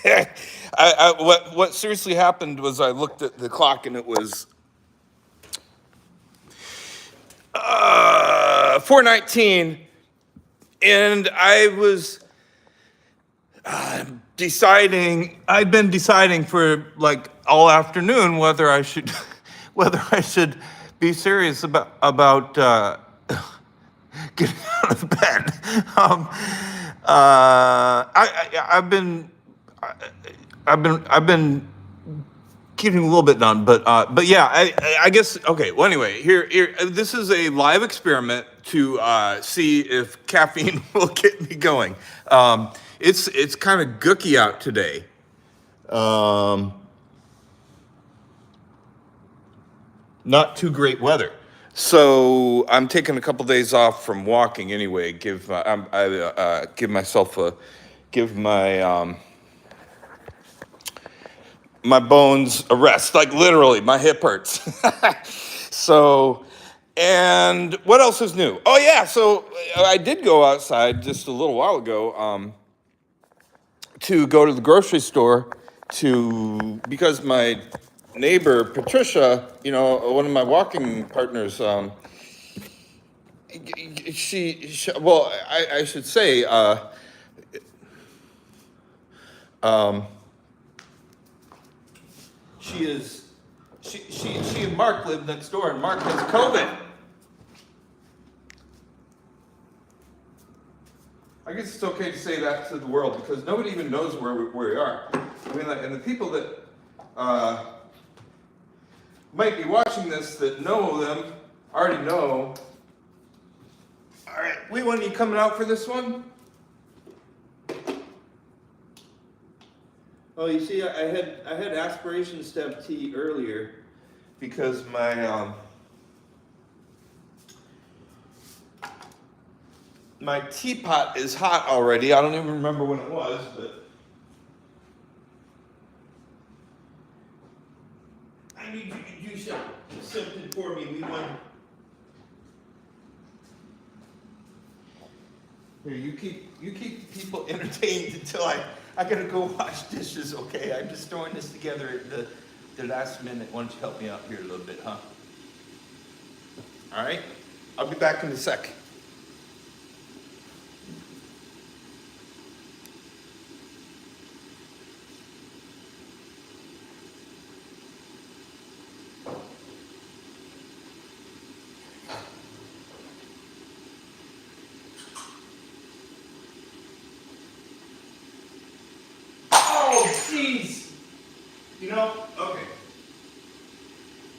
What seriously happened was I looked at the clock and it was 4:19, and I was deciding. I'd been deciding for like all afternoon whether I should whether I should be serious about getting out of bed. I, I've been keeping a little bit done, but yeah, I guess okay. Well, anyway, here this is a live experiment to see if caffeine will get me going. It's kind of gooky out today. Um, Not too great weather. So I'm taking a couple days off from walking anyway. Give myself a give my bones a rest. Like literally, my hip hurts. So, and what else is new? Oh yeah, so I did go outside just a little while ago to go to the grocery store to because my neighbor Patricia, one of my walking partners, well, I should say, um, she is, she and Mark live next door, and Mark has COVID. I guess it's okay to say that to the world because nobody even knows where we are. I mean, and the people that might be watching this that know them already know. All right, wait, when are you coming out for this one? Oh, you see, I had aspirations to have tea earlier because my teapot is hot already. I don't even remember when it was, but I need you to do something for me. We want. Here, you keep people entertained until I gotta go wash dishes. Okay, I'm just throwing this together at the last minute. Why don't you help me out here a little bit, huh? All right, I'll be back in a sec. Oh, jeez. Okay.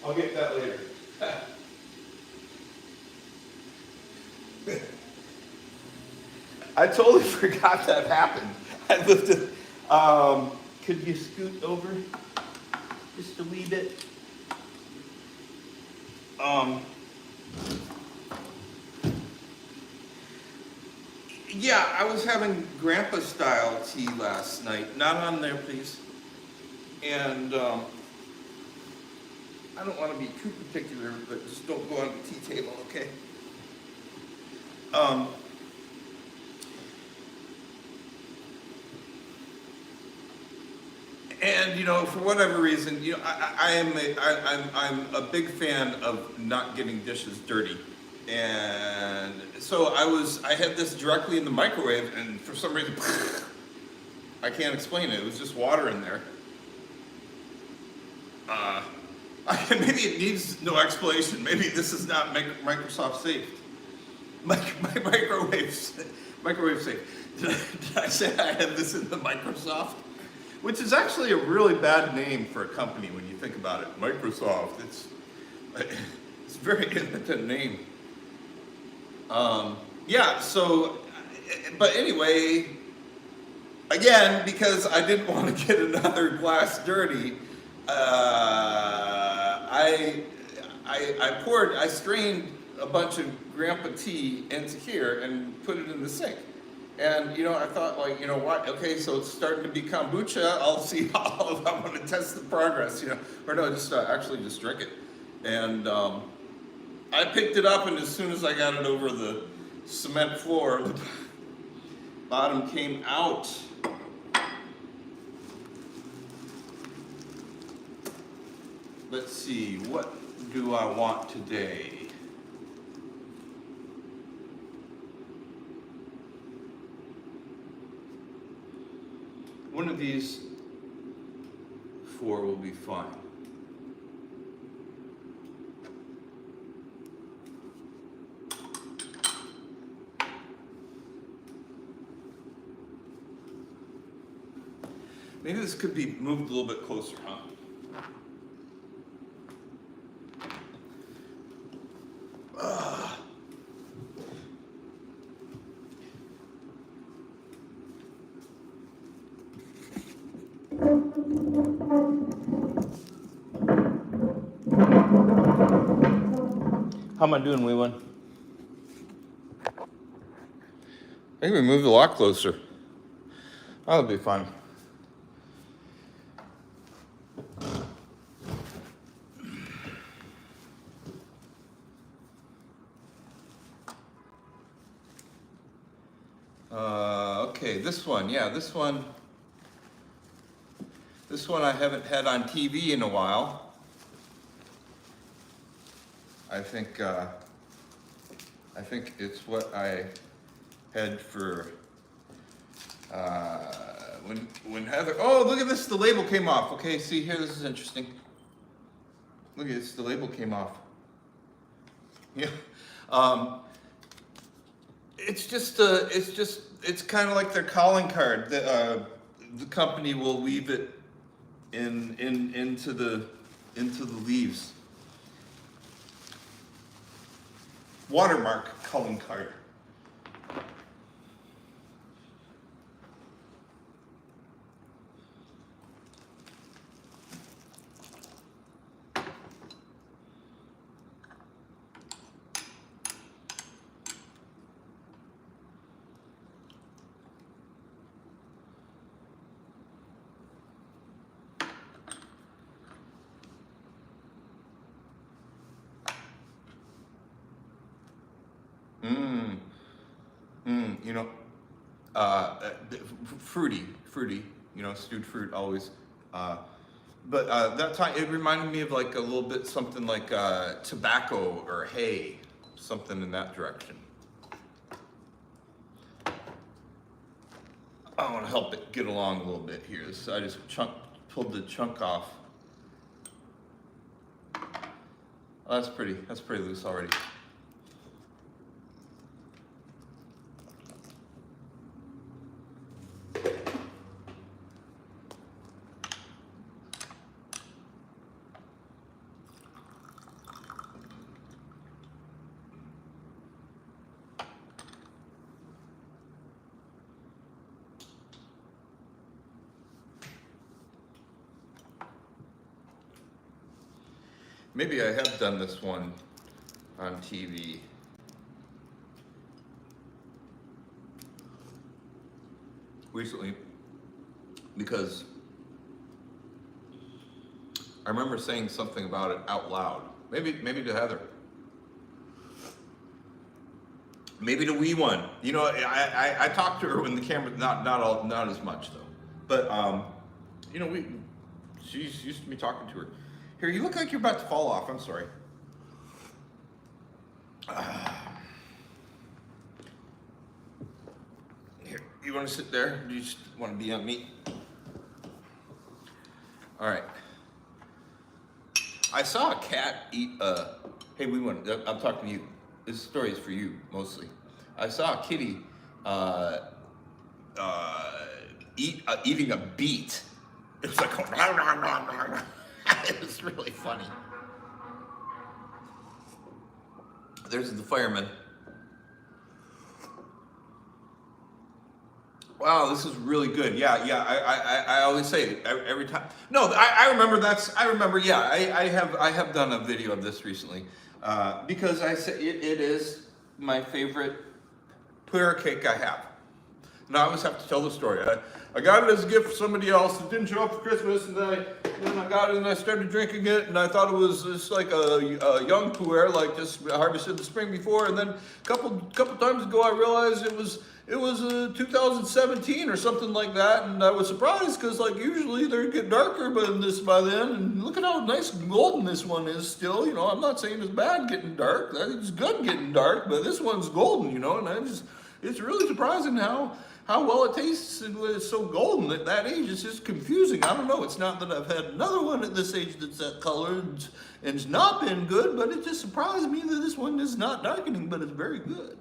I'll get that later. I totally forgot that happened. I lifted. Could you scoot over just a wee bit? Um, yeah, I was having grandpa style tea last night. Not on there, please. And I don't want to be too particular, but just don't go on the tea table, okay? Um, and for whatever reason, I'm a big fan of not getting dishes dirty, and so I had this directly in the microwave, and for some reason, I can't explain it. It was just water in there. Uh, Maybe it needs no explanation. Maybe this is not Microsoft safe. Microwave safe. Did I say I had this in the Microsoft? Which is actually a really bad name for a company when you think about it. Microsoft. It's a very impotent name. Yeah. So, but anyway, again, because I didn't want to get another glass dirty, I strained a bunch of grandpa tea into here and put it in the sink. And I thought, like, what? Okay, so it's starting to be kombucha. I'll see how I want to test the progress, or no, just actually just drink it. And I picked it up, and as soon as I got it over the cement floor, the bottom came out. let's see, what do I want today? One of these four will be fine. Maybe this could be moved a little bit closer, huh? How am I doing, wee one? I think we moved a lot closer. That'll be fun. Okay, this one, yeah, this one I haven't had on TV in a while. I think it's what I had for when Heather. Oh, look at this! The label came off. Okay, see here. This is interesting. Look at this. The label came off. Yeah. It's kind of like their calling card. The company will weave it into the leaves. Watermark calling card. You know, fruity, you know, stewed fruit always. But that time it reminded me of like a little bit something like tobacco or hay, something in that direction. I want to help it get along a little bit here. So I just pulled the chunk off. Oh, that's pretty loose already. Maybe I have done this one on TV. Recently, because I remember saying something about it out loud. Maybe to Heather. Maybe to wee one. You know, I talked to her when the camera not as much though. But you know, she's used to me talking to her. Here, you look like you're about to fall off. I'm sorry. Here, you want to sit there? Or do you just want to be on me? All right. I saw a cat eat a. Hey, I'm talking to you. This story is for you mostly. I saw a kitty eating a beet. It was like. It was really funny. There's the fireman. Wow, this is really good. Yeah. I always say it every time. No, I remember. Yeah, I have done a video of this recently because I say it is my favorite puer cake I have. Now I always have to tell the story. I got it as a gift for somebody else. It didn't show up for Christmas, and then I got it and I started drinking it, and I thought it was just like a young pu'er, like just harvested the spring before, and then a couple times ago I realized it was 2017 or something like that, and I was surprised because like usually they get darker by then, and look at how nice and golden this one is still. You know, I'm not saying it's bad getting dark. It's good getting dark, but this one's golden. You know, and it's really surprising how well it tastes and it's so golden at that age. It's just confusing. I don't know. It's not that I've had another one at this age that's that color and it's not been good, but it just surprised me that this one is not darkening, but it's very good.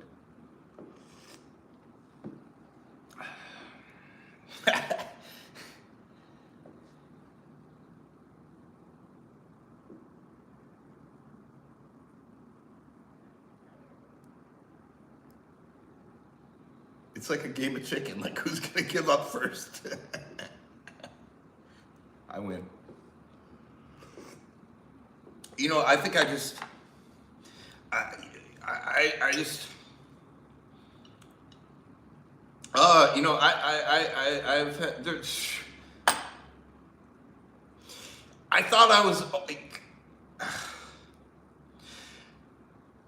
It's like a game of chicken, like who's gonna give up first? I win. You know, I think I just you know, I've had there's I thought I was like,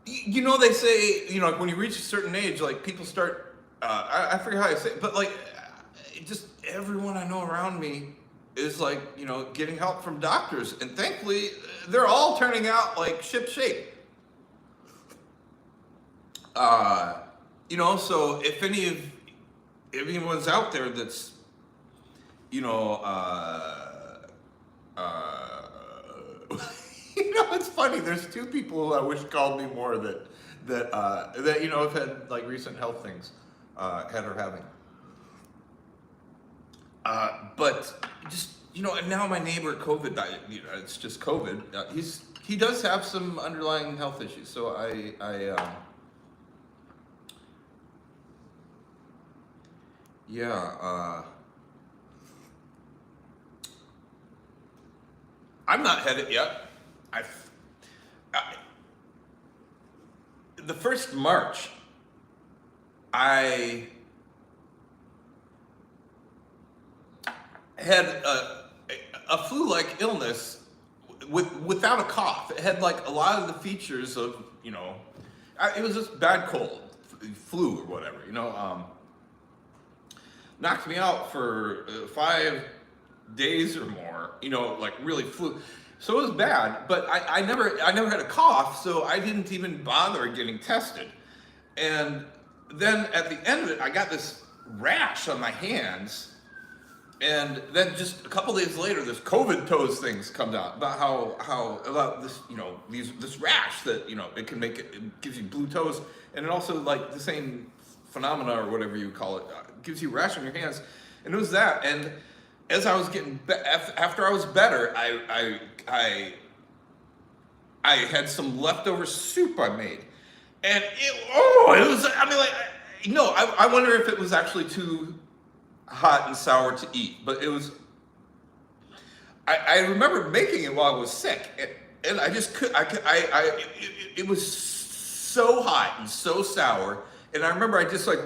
you know, they say, you know, when you reach a certain age, like people start I forget how I say it, but like just everyone I know around me is like, you know, getting help from doctors, and thankfully they're all turning out like ship shape. You know, so if anyone's out there that's, you know, you know, it's funny. There's two people who I wish called me more that you know have had like recent health things, had or having. But just, you know, and now my neighbor, COVID died. You know, it's just COVID. He does have some underlying health issues. So I'm not had it yet. The first March, I had a flu-like illness without a cough. It had like a lot of the features of, you know, it was just bad cold, flu or whatever, you know. Knocked me out for 5 days or more, you know, like really flu. So it was bad, but I never had a cough, so I didn't even bother getting tested. And then at the end of it, I got this rash on my hands, and then just a couple days later, this COVID toes things comes out about how about this, you know, this rash that, you know, it gives you blue toes, and it also like the same phenomena or whatever you call it, gives you rash on your hands, and it was that. And as I was getting after I was better, I had some leftover soup I made, and it was, I mean, like, no, I wonder if it was actually too hot and sour to eat, but it was. I remember making it while I was sick, and I just it was so hot and so sour, and I remember I just like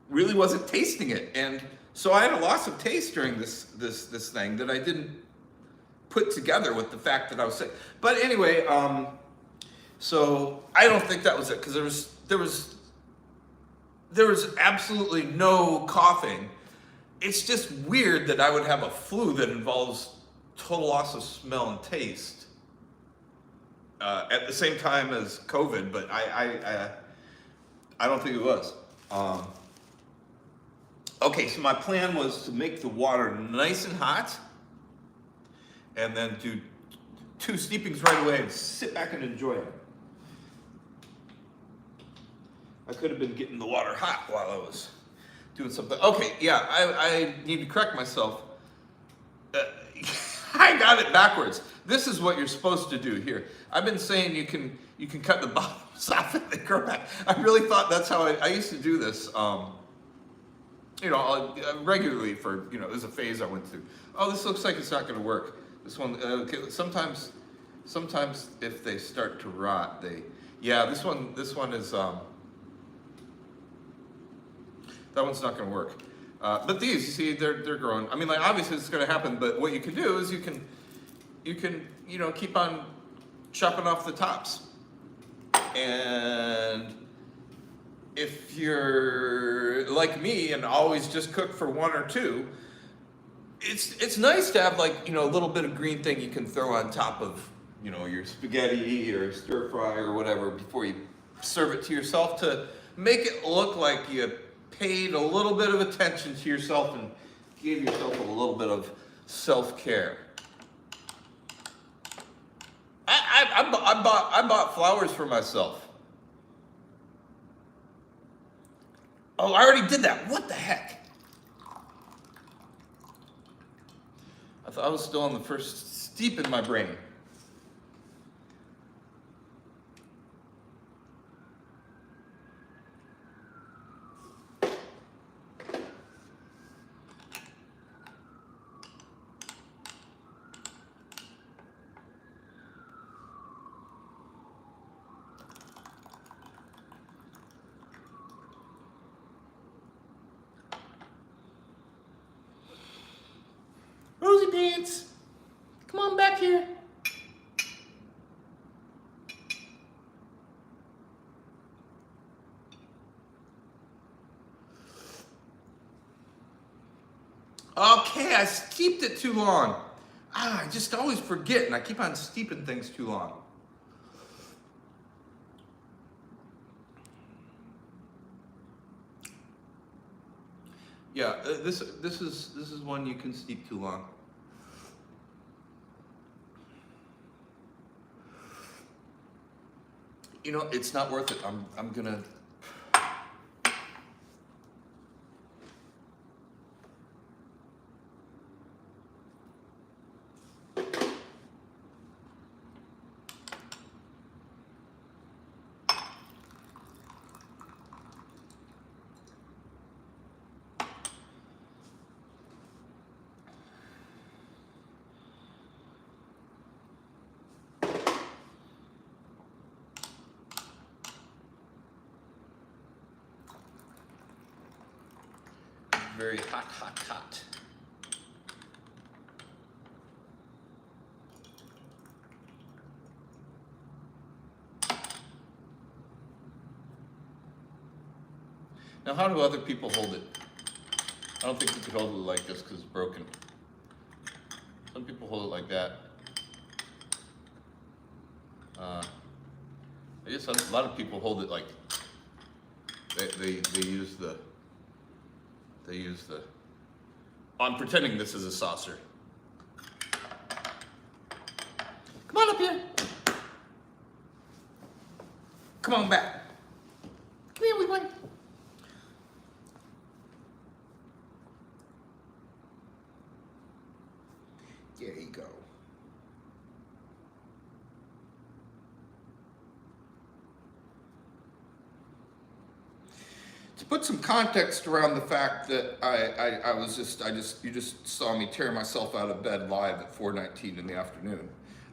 really wasn't tasting it, and so I had a loss of taste during this thing that I didn't put together with the fact that I was sick. But anyway, so I don't think that was it, because there was absolutely no coughing. It's just weird that I would have a flu that involves total loss of smell and taste at the same time as COVID, but I don't think it was. Okay, so my plan was to make the water nice and hot, and then do 2 steepings right away and sit back and enjoy it. I could have been getting the water hot while I was doing something. Okay, yeah, I need to correct myself. I got it backwards. This is what you're supposed to do here. I've been saying you can cut the bottoms off and they grow back. I really thought that's how I used to do this. You know, regularly for, you know, it was a phase I went through. Oh, this looks like it's not going to work. This one, okay, sometimes if they start to rot, this one is, that one's not going to work. But these, you see, they're growing. I mean, like obviously it's going to happen, but what you can do is you can keep on chopping off the tops. And if you're like me and always just cook for one or two, it's nice to have like a little bit of green thing you can throw on top of your spaghetti or stir fry or whatever before you serve it to yourself, to make it look like you paid a little bit of attention to yourself and gave yourself a little bit of self-care. I bought flowers for myself. Oh, I already did that. What the heck? I thought I was still on the first steep in my brain. Rosie Pants, come on back here. Okay, I steeped it too long. I just always forget, and I keep on steeping things too long. Yeah, this is one you can steep too long. It's not worth it. I'm gonna. Very hot, hot, hot. Now, how do other people hold it? I don't think you could hold it like this because it's broken. Some people hold it like that. I guess a lot of people hold it like they use the. I'm pretending this is a saucer. Come on up here. Come on back. Come here, wee boy. There you go. To put some context around the fact that you just saw me tear myself out of bed live at 4:19 in the afternoon.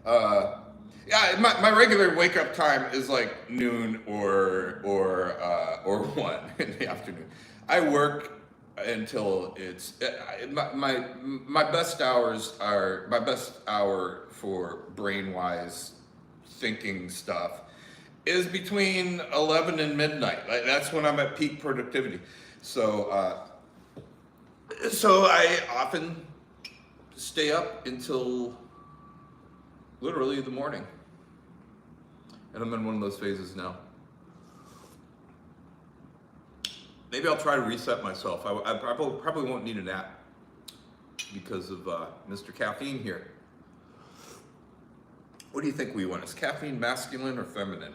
Yeah, my regular wake up time is like noon or 1 in the afternoon. I work until it's my best hour for brain wise thinking stuff is between 11 and midnight. Like, that's when I'm at peak productivity. So I often stay up until literally the morning. And I'm in one of those phases now. Maybe I'll try to reset myself. I probably won't need a nap because of Mr. Caffeine here. What do you think we want? Is caffeine masculine or feminine?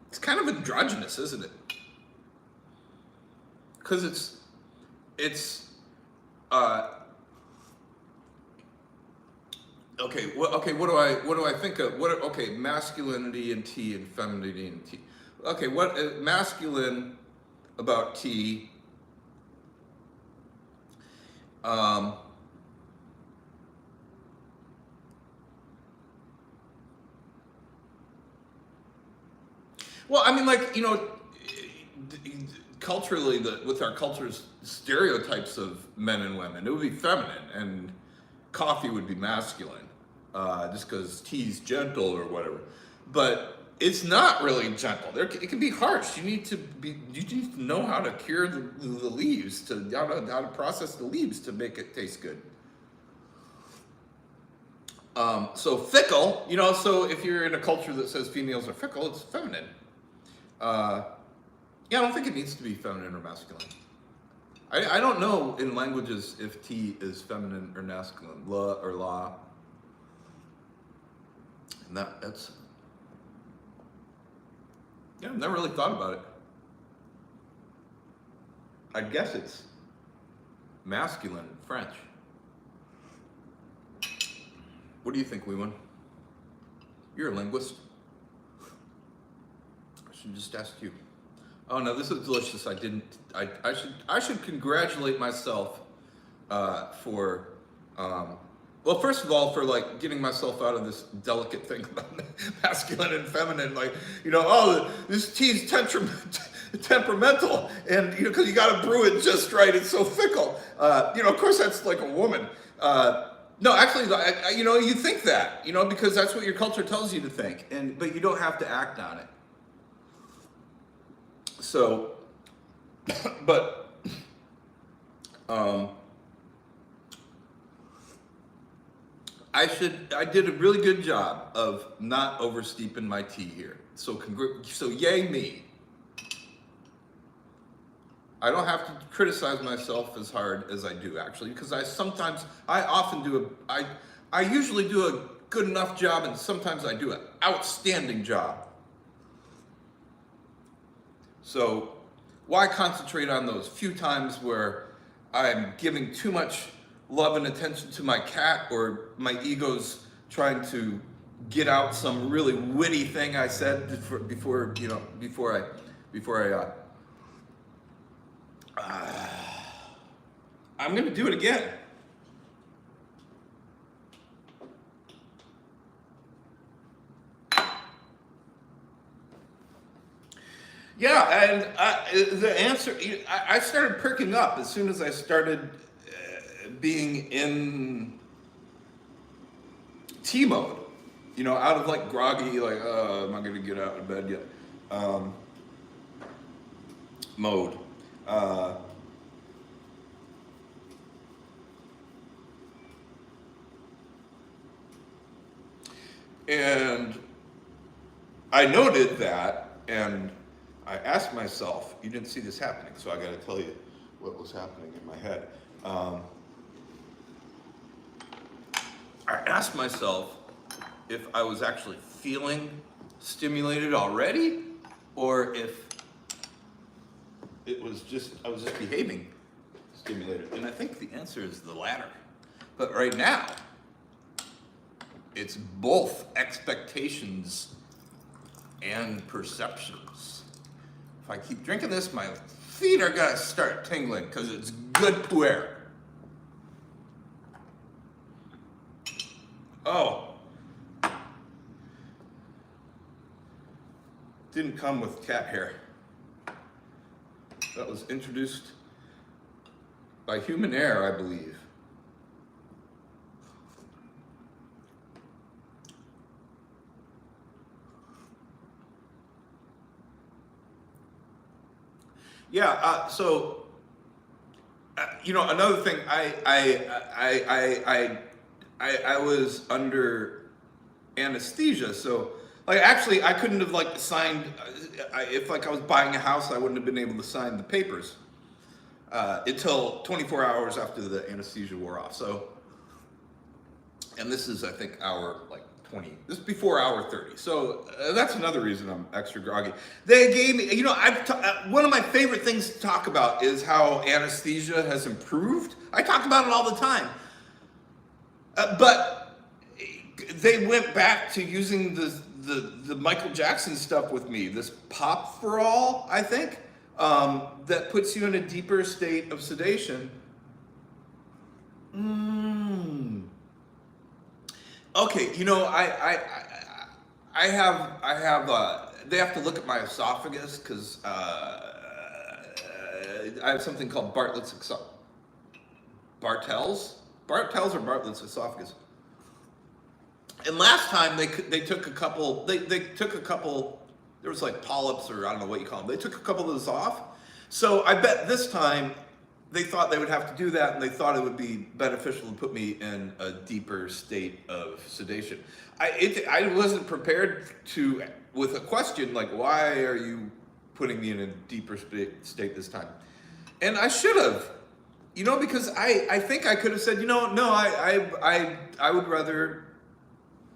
It's kind of androgynous, isn't it? Because it's okay. What do I think of? Masculinity and tea and femininity and tea. Okay, what masculine about tea? Well, I mean, like, culturally, with our culture's stereotypes of men and women, it would be feminine, and coffee would be masculine, just because tea's gentle or whatever. But it's not really gentle. It can be harsh. You need to know how to cure the leaves, how to process the leaves to make it taste good. So fickle, so if you're in a culture that says females are fickle, it's feminine. Yeah, I don't think it needs to be feminine or masculine. I don't know in languages if tea is feminine or masculine, la or la. And that's, yeah, I've never really thought about it. I guess it's masculine in French. What do you think, Leeman? You're a linguist. I should just ask you. Oh no, this is delicious. I should congratulate myself for well, first of all, for like getting myself out of this delicate thing about masculine and feminine, like, oh, this tea's temperamental, and because you got to brew it just right, it's so fickle. Of course that's like a woman. No, actually, you think that, because that's what your culture tells you to think, but you don't have to act on it. So, but, I did a really good job of not oversteeping my tea here. So yay me. I don't have to criticize myself as hard as I do, actually, because I usually do a good enough job, and sometimes I do an outstanding job. So why concentrate on those few times where I'm giving too much love and attention to my cat, or my ego's trying to get out some really witty thing I said before I'm gonna do it again. Yeah, and the answer, I started perking up as soon as I started being in tea mode, out of like groggy, like, am I gonna get out of bed yet? Mode. And I noted that, and I asked myself, you didn't see this happening, so I got to tell you what was happening in my head. I asked myself if I was actually feeling stimulated already, or if I was just behaving stimulated. And I think the answer is the latter. But right now, it's both expectations and perceptions. If I keep drinking this, my feet are gonna start tingling because it's good puer. Oh. Didn't come with cat hair. That was introduced by human air, I believe. Yeah. So, another thing, I was under anesthesia, so like actually I couldn't have like signed. If like I was buying a house, I wouldn't have been able to sign the papers until 24 hours after the anesthesia wore off. So, and this is I think hour like 20. This is before hour 30. So that's another reason I'm extra groggy. They gave me, one of my favorite things to talk about is how anesthesia has improved. I talk about it all the time. But they went back to using the Michael Jackson stuff with me. This pop for all, I think, that puts you in a deeper state of sedation. Okay, I have they have to look at my esophagus because I have something called Bartell's or Bartlett's esophagus. And last time they took a couple. They took a couple. There was like polyps, or I don't know what you call them. They took a couple of those off. So I bet this time they thought they would have to do that, and they thought it would be beneficial to put me in a deeper state of sedation. I wasn't prepared with a question like, why are you putting me in a deeper state this time? And I should have, because I think I could have said, no, I would rather.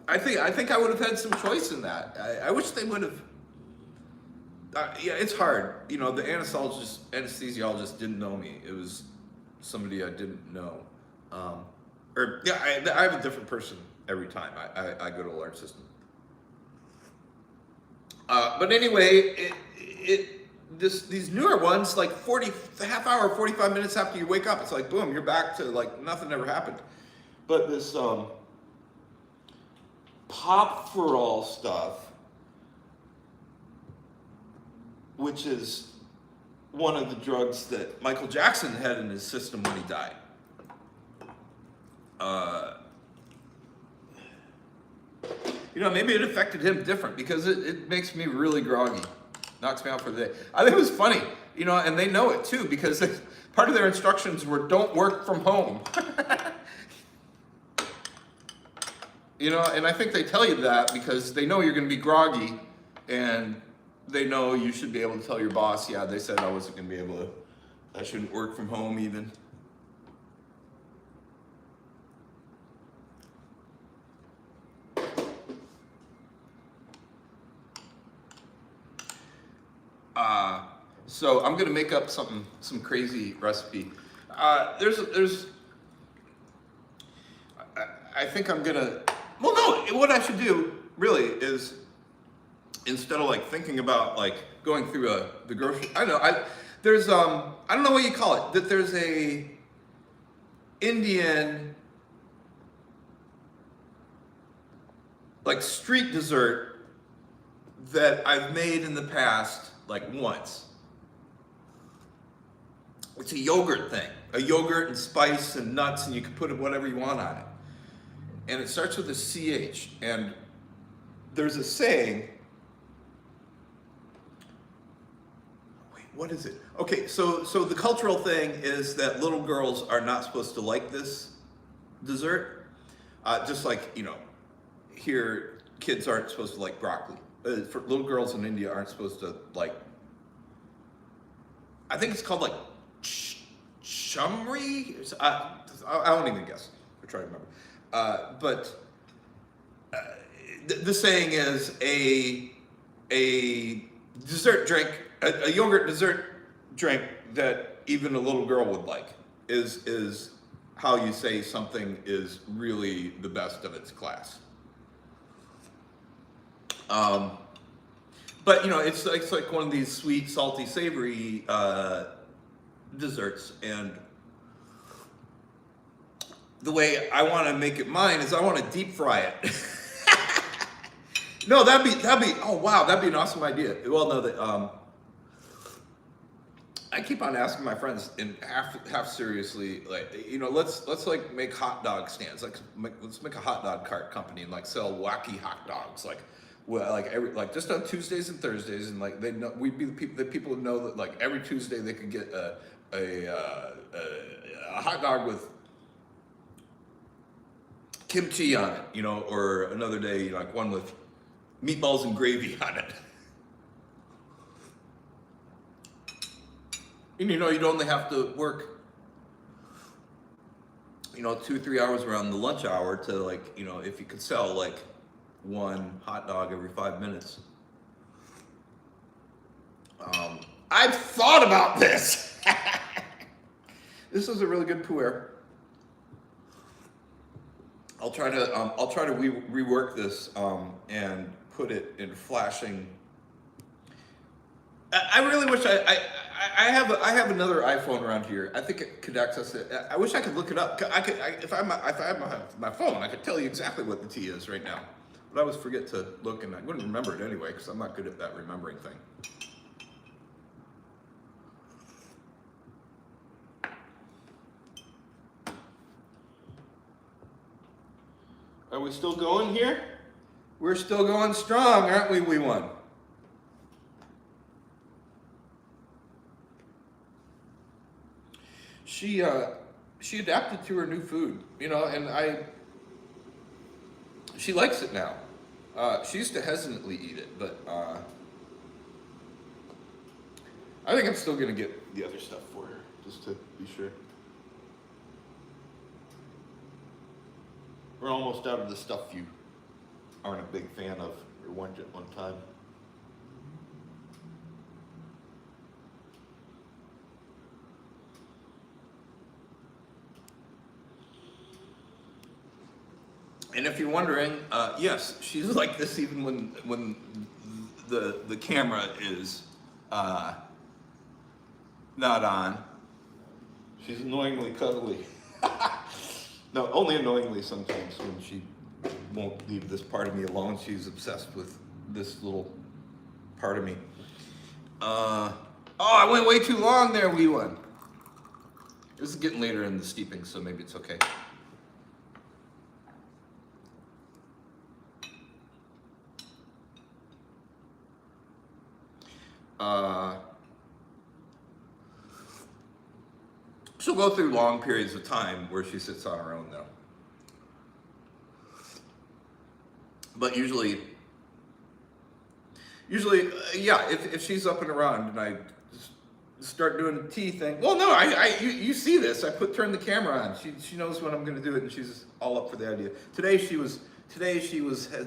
I think I would have had some choice in that. I wish they would have. Yeah, it's hard. The anesthesiologist didn't know me. It was somebody I didn't know. I have a different person every time I go to a large system. But anyway, these newer ones, like half hour, 45 minutes after you wake up, it's like, boom, you're back to like nothing ever happened. But this pop for all stuff, which is one of the drugs that Michael Jackson had in his system when he died. Maybe it affected him different because it makes me really groggy, knocks me out for the day. I think it was funny, and they know it too because part of their instructions were don't work from home. And I think they tell you that because they know you're going to be groggy, and they know you should be able to tell your boss, yeah, they said I wasn't going to be able to, I shouldn't work from home even. So I'm going to make up some crazy recipe. I think I'm going to, well, no, what I should do really is, instead of like thinking about like going through the grocery, I don't know, there's I don't know what you call it, that there's a Indian like street dessert that I've made in the past like once. It's a yogurt thing, a yogurt and spice and nuts, and you can put whatever you want on it. And it starts with a CH, and there's a saying. Wait, what is it? Okay, so the cultural thing is that little girls are not supposed to like this dessert. Just like, here kids aren't supposed to like broccoli. For little girls in India aren't supposed to like, I think it's called like chamri. I don't even guess. I try to remember. But the saying is a dessert drink, a yogurt dessert drink that even a little girl would like is how you say something is really the best of its class. But it's like one of these sweet, salty, savory desserts, and the way I want to make it mine is I want to deep fry it. No, that'd be oh wow, that'd be an awesome idea. Well, no, I keep on asking my friends in half seriously, like, let's like make hot dog stands, like let's make a hot dog cart company and like sell wacky hot dogs, like just on Tuesdays and Thursdays, and like we'd be the people who know that like every Tuesday they could get a hot dog with kimchi on it, or another day like one with meatballs and gravy on it. And you'd only have to work 2-3 hours around the lunch hour to like, if you could sell like one hot dog every 5 minutes. I've thought about this. This is a really good puer. I'll try to rework this and put it in flashing. I really wish I have another iPhone around here. I think it could access it. I wish I could look it up. If I had my phone, I could tell you exactly what the tea is right now. But I always forget to look, and I wouldn't remember it anyway, because I'm not good at that remembering thing. Are we still going here? We're still going strong, aren't we, wee one? She adapted to her new food, and she likes it now. She used to hesitantly eat it, but I think I'm still gonna get the other stuff for her, just to be sure. We're almost out of the stuff you aren't a big fan of, or weren't at one time. And if you're wondering, yes, she's like this even when the camera is not on. She's annoyingly cuddly. No, only annoyingly sometimes when she won't leave this part of me alone. She's obsessed with this little part of me. Oh, I went way too long there, wee one. This is getting later in the steeping, so maybe it's okay. She'll go through long periods of time where she sits on her own, though. But usually, yeah, if she's up and around and I just start doing the tea thing, well, no, you see this. Turn the camera on. She knows when I'm going to do it, and she's all up for the idea. Today she was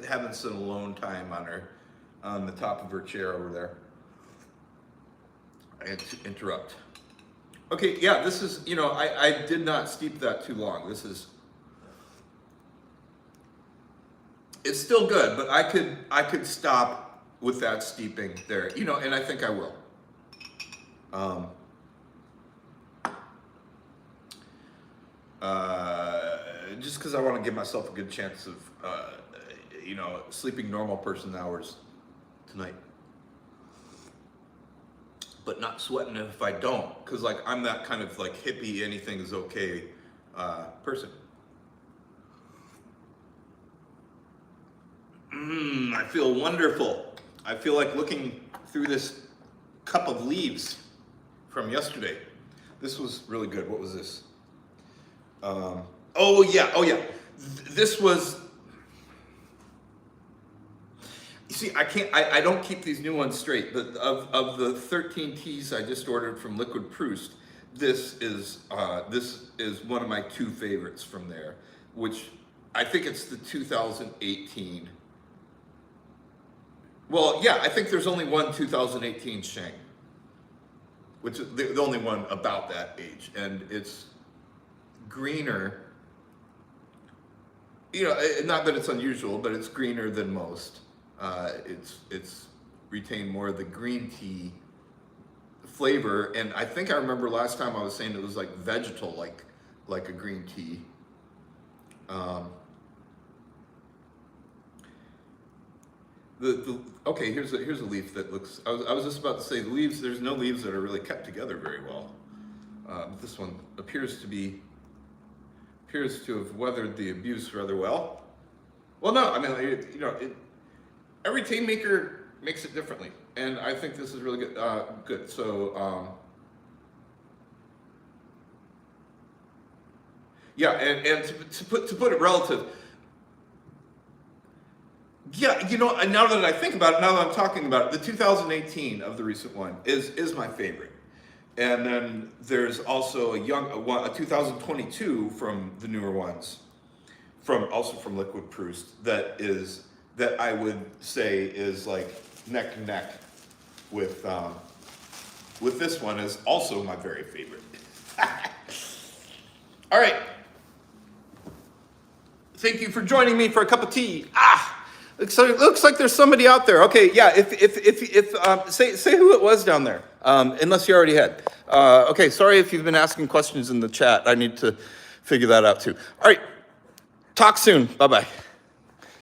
having some alone time on the top of her chair over there. I had to interrupt. Okay, yeah, this is, I did not steep that too long. It's still good, but I could stop with that steeping there, and I think I will. Just because I want to give myself a good chance of, sleeping normal person hours tonight. But not sweating if I don't, because I'm that kind of hippie, anything is okay person. I feel wonderful. I feel like looking through this cup of leaves from yesterday. This was really good. What was this? Oh yeah. This was. You see, I don't keep these new ones straight, but of the 13 teas I just ordered from Liquid Proust, this is one of my two favorites from there, which I think it's the 2018. Well, yeah, I think there's only one 2018 Sheng, which is the only one about that age, and it's greener. Not that it's unusual, but it's greener than most. It's retained more of the green tea flavor, and I think I remember last time I was saying it was like vegetal, like a green tea. Okay, here's a leaf that looks. I was just about to say the leaves. There's no leaves that are really kept together very well. This one appears to have weathered the abuse rather well. Well, no, I mean, every tea maker makes it differently, and I think this is really good. Good. So, yeah, and to put it relative. Yeah, now that I think about it, now that I'm talking about it, the 2018 of the recent one is my favorite. And then there's also a 2022 from the newer ones, also from Liquid Proust, that I would say is like neck and neck with this one, is also my very favorite. All right. Thank you for joining me for a cup of tea. So it looks like there's somebody out there. Okay, yeah. If say who it was down there, unless you already had. Okay, sorry if you've been asking questions in the chat. I need to figure that out too. All right, talk soon. Bye bye.